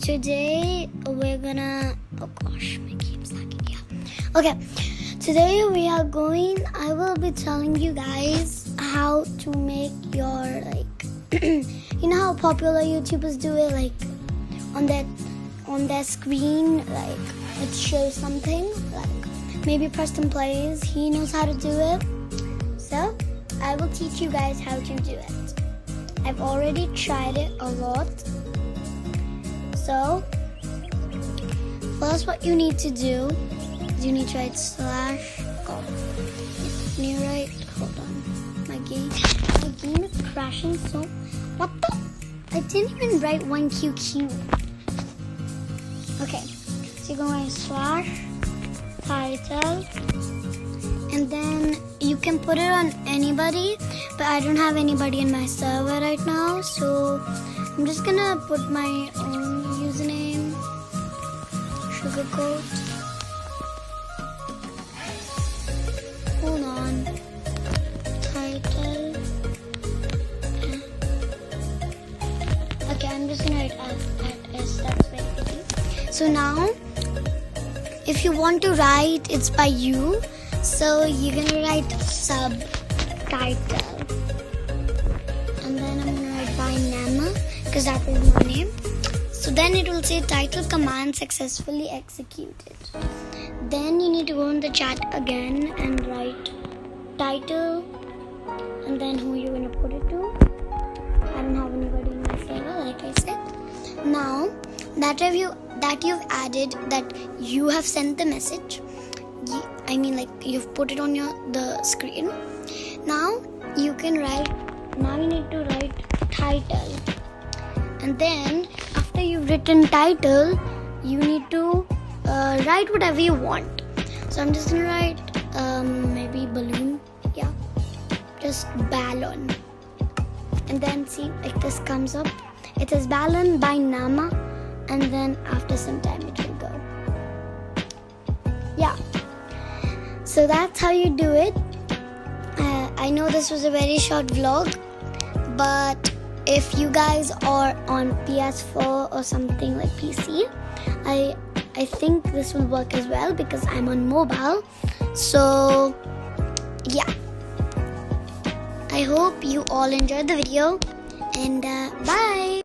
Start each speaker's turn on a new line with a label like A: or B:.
A: today we're gonna, oh gosh, my game's lagging. Yeah. Okay, today I will be telling you guys how to make your, like, you know how popular YouTubers do it, like on their screen, like it shows something, like maybe Preston plays, he knows how to do it. So I will teach you guys how to do it. I've already tried it a lot. So first what you need to do is you need to write /com. Can you write, hold on, my game is crashing, so what the, I didn't even write 1QQ. Okay, so you're going to write /title, and then you can put it on anybody, but I don't have anybody in my server right now, so I'm just gonna put my own username, sugarcoat. Hold on, title. Okay, I'm just gonna write @s. That's very easy. So now, if you want to write, it's by you. So you're gonna write subtitle, and then I'm gonna write by Nama because that is my name. So then it will say title command successfully executed. Then you need to go in the chat again and write title, and then who you're gonna put it to. I don't have anybody in my server, like I said. Now that you've added that you have sent the message. I mean, like, you've put it on the screen. Now you need to write title, and then after you've written title, you need to write whatever you want. So I'm just gonna write maybe balloon, yeah, just balloon, and then see, like, this comes up. It says balloon by Nama, and then after some time it will go. Yeah. So that's how you do it. I know this was a very short vlog, but if you guys are on PS4 or something like PC, I think this will work as well because I'm on mobile. So yeah, I hope you all enjoyed the video, and bye.